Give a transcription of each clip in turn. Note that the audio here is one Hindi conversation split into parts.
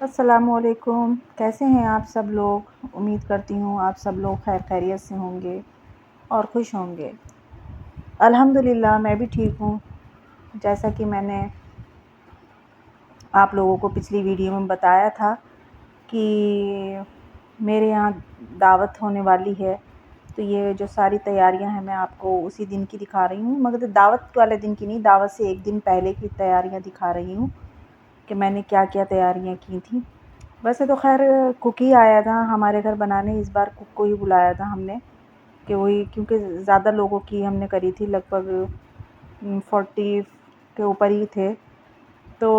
अस्सलामुअलैकुम। कैसे हैं आप सब लोग? उम्मीद करती हूँ आप सब लोग खैर खैरियत से होंगे और खुश होंगे। अल्हम्दुलिल्लाह मैं भी ठीक हूँ। जैसा कि मैंने आप लोगों को पिछली वीडियो में बताया था कि मेरे यहाँ दावत होने वाली है, तो ये जो सारी तैयारियां हैं मैं आपको उसी दिन की दिखा रही हूँ, मगर दावत वाले दिन की नहीं, दावत से एक दिन पहले की तैयारियां दिखा रही हूँ कि मैंने क्या-क्या तैयारियां की थी। वैसे तो ख़ैर कुक ही आया था हमारे घर बनाने, इस बार कुक को ही बुलाया था हमने कि वही, क्योंकि ज़्यादा लोगों की हमने करी थी, लगभग 40 के ऊपर ही थे। तो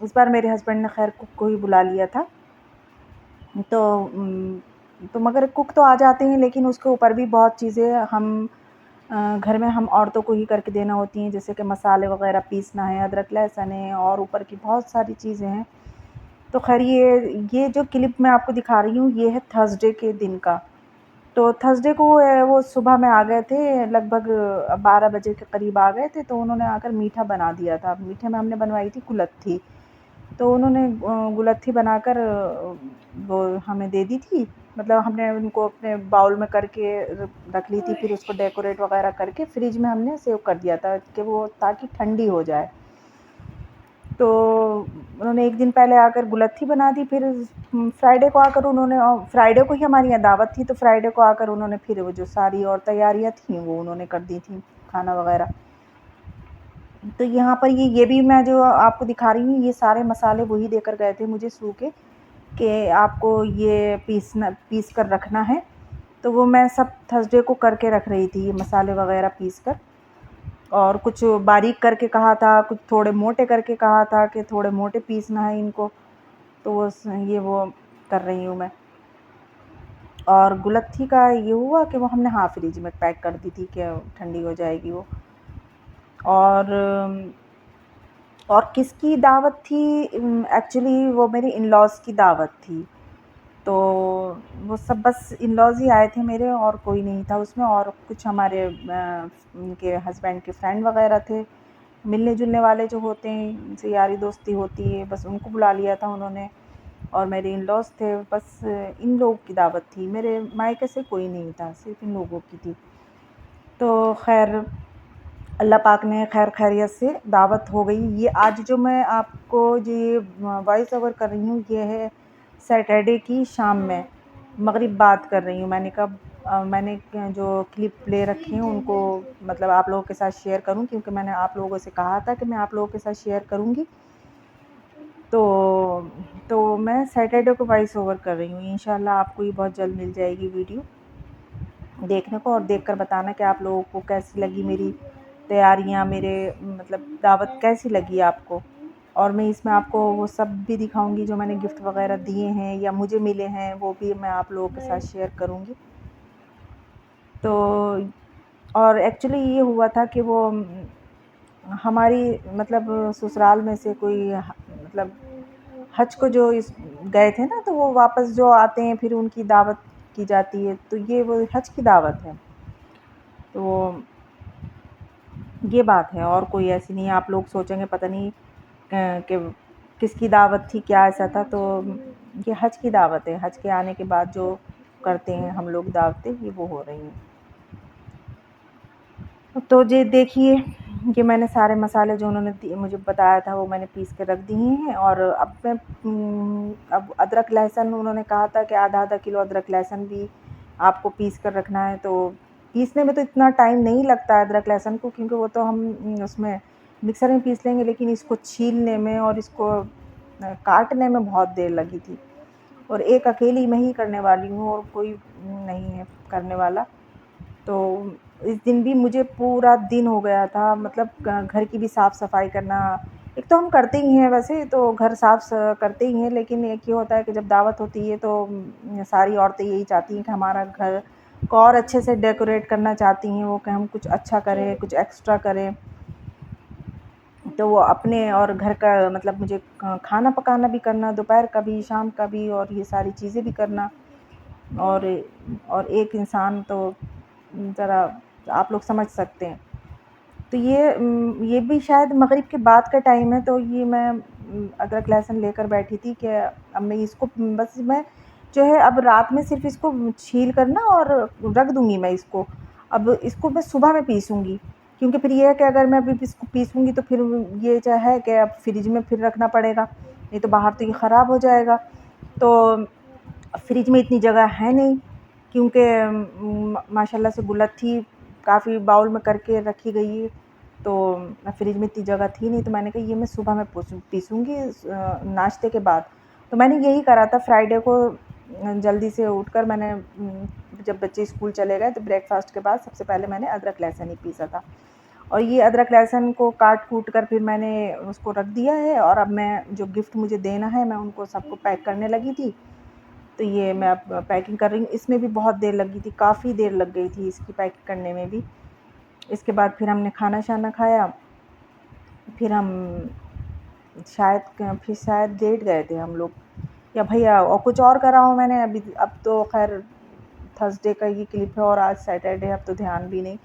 इस बार मेरे हस्बैंड ने ख़ैर कुक को ही बुला लिया था। तो तो मगर कुक तो आ जाते हैं, लेकिन उसके ऊपर भी बहुत चीज़ें हम घर में हम औरतों को ही करके देना होती हैं, जैसे कि मसाले वग़ैरह पीसना है, अदरक लहसुन है और ऊपर की बहुत सारी चीज़ें हैं। तो ख़ैर ये जो क्लिप मैं आपको दिखा रही हूँ, ये है थर्सडे के दिन का। तो थर्सडे को वो सुबह में आ गए थे, लगभग 12 बजे के करीब आ गए थे, तो उन्होंने आकर मीठा बना दिया था। मीठे में हमने बनवाई थी कुलत्थी। तो उन्होंने गुलत्थी बनाकर वो हमें दे दी थी। मतलब हमने उनको अपने बाउल में करके रख ली थी, फिर उसको डेकोरेट वग़ैरह करके फ्रिज में हमने सेव कर दिया था कि वो ताकि ठंडी हो जाए। तो उन्होंने एक दिन पहले आकर गुलत्थी बना दी, फिर फ्राइडे को आकर उन्होंने फ्राइडे को ही हमारी यहाँ दावत थी, तो फ्राइडे को आकर उन्होंने फिर वो जो सारी और तैयारियाँ थीं वो उन्होंने कर दी थी, खाना वग़ैरह। तो यहाँ पर ये भी मैं जो आपको दिखा रही हूँ, ये सारे मसाले वही देकर गए थे मुझे सूखे कि आपको ये पीस कर रखना है। तो वो मैं सब थर्सडे को करके रख रही थी, ये मसाले वग़ैरह पीस कर। और कुछ बारीक करके कहा था, कुछ थोड़े मोटे करके कहा था कि थोड़े मोटे पीसना है इनको, तो वो कर रही हूँ मैं। और गुलत्थी का ये हुआ कि वो हमने फ्रिज में पैक कर दी थी कि ठंडी हो जाएगी वो। और किसकी दावत थी? एक्चुअली वो मेरे इन-लॉज़ की दावत थी। तो वो सब बस इन-लॉज़ ही आए थे मेरे, और कोई नहीं था उसमें, और कुछ हमारे उनके हस्बैंड के फ्रेंड वग़ैरह थे। मिलने-जुलने वाले जो होते हैं, उनसे यारी दोस्ती होती है, बस उनको बुला लिया था उन्होंने। और मेरे इन-लॉज़ थे, बस इन लोगों की दावत थी। मेरे मायके से कोई नहीं था, सिर्फ़ इन लोगों की थी। तो ख़ैर अल्लाह पाक ने खैर खैरियत से दावत हो गई। ये आज जो मैं आपको ये वॉइस ओवर कर रही हूँ, ये है सैटरडे की शाम में, मगरिब बाद कर रही हूँ। मैंने कहा मैंने जो क्लिप ले रखी हैं उनको मतलब आप लोगों के साथ शेयर करूँ, क्योंकि मैंने आप लोगों से कहा था कि मैं आप लोगों के साथ शेयर करूँगी। तो मैं सैटरडे को वॉइस ओवर कर रही हूँ। इंशाल्लाह आपको ये बहुत जल्द मिल जाएगी वीडियो देखने को, और देखकर बताना कि आप लोगों को कैसी लगी मेरी तैयारियां, मेरे मतलब दावत कैसी लगी आपको। और मैं इसमें आपको वो सब भी दिखाऊंगी जो मैंने गिफ्ट वगैरह दिए हैं या मुझे मिले हैं, वो भी मैं आप लोगों के साथ शेयर करूंगी। तो और एक्चुअली ये हुआ था कि वो हमारी मतलब ससुराल में से कोई मतलब हज को जो इस गए थे ना, तो वो वापस जो आते हैं फिर उनकी दावत की जाती है, तो ये वो हज की दावत है। तो ये बात है, और कोई ऐसी नहीं है। आप लोग सोचेंगे पता नहीं कि किसकी दावत थी, क्या ऐसा था, तो ये हज की दावत है। हज के आने के बाद जो करते हैं हम लोग दावतें, ये वो हो रही हैं। तो ये देखिए, ये मैंने सारे मसाले जो उन्होंने मुझे बताया था वो मैंने पीस के रख दिए हैं। और अब मैं अब अदरक लहसुन उन्होंने कहा था कि आधा-आधा किलो अदरक लहसुन भी आपको पीस कर रखना है। तो पीसने में तो इतना टाइम नहीं लगता है अदरक लहसुन को, क्योंकि वो तो हम उसमें मिक्सर में पीस लेंगे, लेकिन इसको छीलने में और इसको काटने में बहुत देर लगी थी। और एक अकेली मैं ही करने वाली हूँ और कोई नहीं है करने वाला। तो इस दिन भी मुझे पूरा दिन हो गया था, मतलब घर की भी साफ़ सफाई करना। एक तो हम करते ही हैं, वैसे तो घर साफ़ करते ही हैं, लेकिन एक ये होता है कि जब दावत होती है तो सारी औरतें यही चाहती हैं कि हमारा घर को और अच्छे से डेकोरेट करना चाहती हैं वो, कि हम कुछ अच्छा करें, कुछ एक्स्ट्रा करें। तो वो अपने और घर का मतलब मुझे खाना पकाना भी करना, दोपहर का भी, शाम का भी, और ये सारी चीज़ें भी करना। और एक इंसान तो ज़रा आप लोग समझ सकते हैं। तो ये भी शायद मगरिब के बाद का टाइम है, तो ये मैं अदरक लहसुन लेकर बैठी थी कि अब मैं इसको बस मैं जो है अब रात में सिर्फ इसको छील कर ना और रख दूँगी मैं इसको। अब इसको मैं सुबह में पीसूँगी, क्योंकि फिर ये है कि अगर मैं अभी इसको पीसूँगी तो फिर ये जो है कि अब फ्रिज में फिर रखना पड़ेगा, नहीं तो बाहर तो ये ख़राब हो जाएगा। तो फ्रिज में इतनी जगह है नहीं, क्योंकि माशाल्लाह से गुलत थी, काफ़ी बाउल में करके रखी गई है, तो फ्रिज में इतनी जगह थी नहीं, तो मैंने कहा ये मैं सुबह में पीसूँगी नाश्ते के बाद। तो मैंने यही करा था फ्राइडे को। जल्दी से उठकर मैंने जब बच्चे स्कूल चले गए तो ब्रेकफ़ास्ट के बाद सबसे पहले मैंने अदरक लहसुन ही पीसा था। और ये अदरक लहसुन को काट-कूट कर फिर मैंने उसको रख दिया है, और अब मैं जो गिफ्ट मुझे देना है मैं उनको सबको पैक करने लगी थी। तो ये मैं अब पैकिंग कर रही हूँ। इसमें भी बहुत देर लगी थी, काफ़ी देर लग गई थी इसकी पैकिंग करने में भी। इसके बाद फिर हमने खाना-शाना खाया, फिर शायद लेट गए थे हम लोग, या भैया और कुछ और करा हो मैंने अभी। अब तो ख़ैर थर्सडे का ये क्लिप है और आज सैटरडे है, अब तो ध्यान भी नहीं।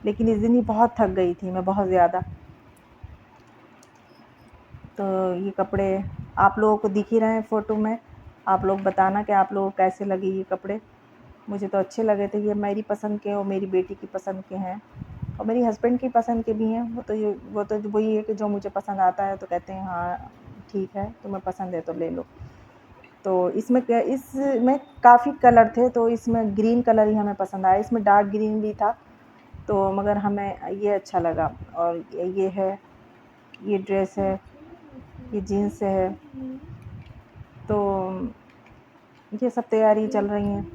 लेकिन इस दिन ही बहुत थक गई थी मैं, बहुत ज़्यादा। तो ये कपड़े आप लोगों को दिख ही रहे हैं फ़ोटो में। आप लोग बताना कि आप लोगों को कैसे लगे ये कपड़े। मुझे तो अच्छे लगे थे। ये मेरी पसंद के और मेरी बेटी की पसंद के हैं, और मेरी हस्बैंड की पसंद के भी हैं। वो तो वही है कि जो मुझे पसंद आता है तो कहते हैं हाँ ठीक है, तुम्हें पसंद है तो ले लो। तो इसमें काफ़ी कलर थे, तो इसमें ग्रीन कलर ही हमें पसंद आया। इसमें डार्क ग्रीन भी था, तो मगर हमें ये अच्छा लगा। और ये है, ये ड्रेस है, ये जीन्स है। तो ये सब तैयारी चल रही हैं।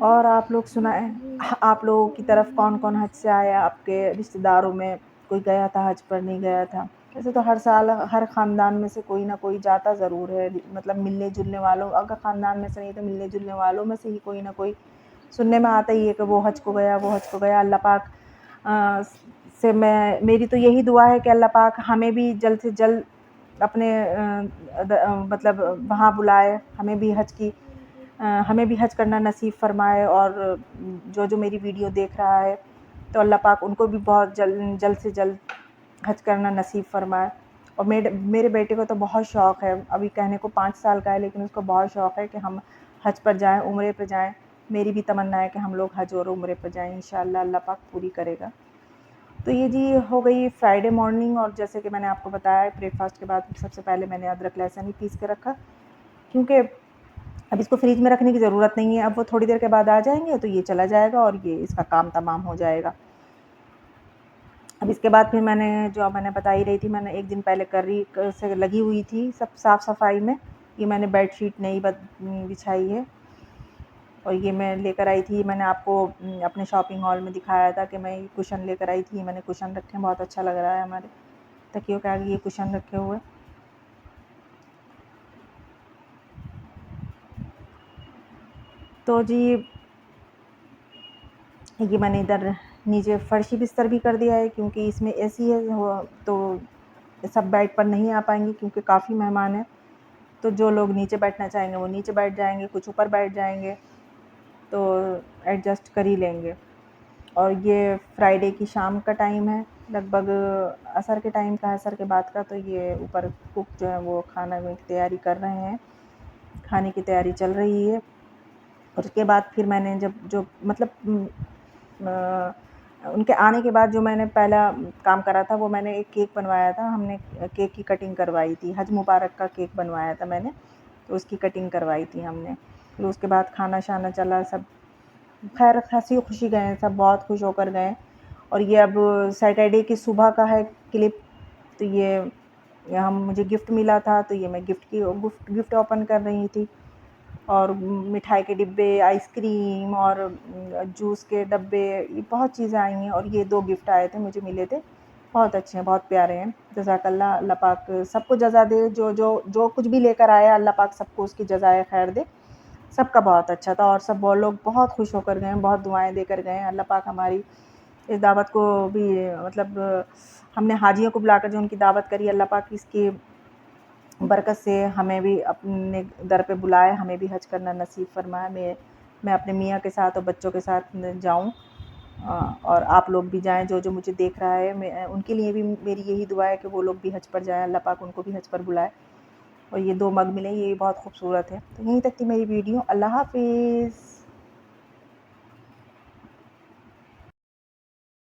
और आप लोग सुनाएं, आप लोगों की तरफ कौन कौन हज से आया? आपके रिश्तेदारों में कोई गया था हज पर, नहीं गया था? वैसे तो हर साल हर ख़ानदान में से कोई ना कोई जाता ज़रूर है, मतलब मिलने जुलने वालों, अगर ख़ानदान में से नहीं तो मिलने जुलने वालों में से ही कोई ना कोई सुनने में आता ही है कि वो हज को गया, वो हज को गया। अल्लाह पाक से मेरी तो यही दुआ है कि अल्लाह पाक हमें भी जल्द से जल्द अपने मतलब वहाँ बुलाए, हमें भी हज करना नसीब फ़रमाए। और जो मेरी वीडियो देख रहा है तो अल्लाह पाक उनको भी बहुत जल्द से जल्द हज करना नसीब फ़रमाए। और मेरे बेटे को तो बहुत शौक़ है, अभी कहने को 5 साल का है, लेकिन उसको बहुत शौक़ है कि हम हज पर जाएँ, उम्रे पर जाएँ। मेरी भी तमन्ना है कि हम लोग हज और उम्रे पर जाएँ, इंशाअल्लाह अल्लाह पाक पूरी करेगा। तो ये जी हो गई फ्राइडे मॉर्निंग। और जैसे कि मैंने आपको बताया, ब्रेकफ़ास्ट के बाद सबसे पहले मैंने अदरक लहसुन ही पीस के रखा, क्योंकि अब इसको फ्रिज में रखने की ज़रूरत नहीं है। अब वो थोड़ी देर के बाद आ जाएंगे तो ये चला जाएगा और ये इसका काम तमाम हो जाएगा। अब इसके बाद फिर मैंने बता ही रही थी, मैंने एक दिन पहले कर्री से लगी हुई थी सब साफ़ सफाई में। ये मैंने बेडशीट नई बिछाई है, और ये मैं लेकर आई थी। मैंने आपको अपने शॉपिंग हॉल में दिखाया था कि मैं ये कुशन लेकर आई थी। मैंने कुशन रखे हैं, बहुत अच्छा लग रहा है। हमारे तकियों के आगे ये कुशन रखे हुए। तो जी ये मैंने इधर नीचे फर्शी बिस्तर भी कर दिया है, क्योंकि इसमें एसी है, तो सब बेड पर नहीं आ पाएंगे क्योंकि काफ़ी मेहमान हैं। तो जो लोग नीचे बैठना चाहेंगे वो नीचे बैठ जाएंगे, कुछ ऊपर बैठ जाएंगे, तो एडजस्ट कर ही लेंगे। और ये फ्राइडे की शाम का टाइम है, लगभग असर के टाइम का, असर के बाद का। तो ये ऊपर कुक जो है वो खाना की तैयारी कर रहे हैं, खाने की तैयारी चल रही है। और उसके बाद फिर मैंने जो मतलब उनके आने के बाद जो मैंने पहला काम करा था, वो मैंने एक केक बनवाया था। हमने केक की कटिंग करवाई थी, हज मुबारक का केक बनवाया था मैंने, तो उसकी कटिंग करवाई थी हमने। फिर उसके बाद खाना शाना चला, सब खैर हँसी खुशी गए, सब बहुत खुश होकर गए। और ये अब सैटरडे की सुबह का है क्लिप। तो ये मुझे गिफ्ट मिला था, तो ये मैं गिफ्ट ओपन कर रही थी। और मिठाई के डिब्बे, आइसक्रीम और जूस के डब्बे, ये बहुत चीज़ें आई हैं। और ये 2 गिफ्ट आए थे, मुझे मिले थे, बहुत अच्छे हैं, बहुत प्यारे हैं। जज़ाकल्लाह, अल्लाह पाक सबको जज़ा दे। जो कुछ भी लेकर आया, अल्लाह पाक सबको उसकी जज़ाए खैर दे। सबका बहुत अच्छा था, और सब वो लोग बहुत खुश होकर गए, बहुत दुआएं देकर गए। अल्लाह पाक हमारी इस दावत को भी, मतलब हमने हाजियों को बुलाकर जो उनकी दावत करी, अल्लाह पाक इसकी बरकत से हमें भी अपने दर पे बुलाए, हमें भी हज करना नसीब फरमाए। मैं अपने मियाँ के साथ और बच्चों के साथ जाऊँ। और आप लोग भी जाएँ, जो मुझे देख रहा है, मैं उनके लिए भी मेरी यही दुआ है कि वो लोग भी हज पर जाएँ, अल्लाह पाक उनको भी हज पर बुलाए। और ये 2 मग मिले, ये बहुत खूबसूरत है। तो यहीं तक थी मेरी वीडियो। अल्लाह हाफ़िज़।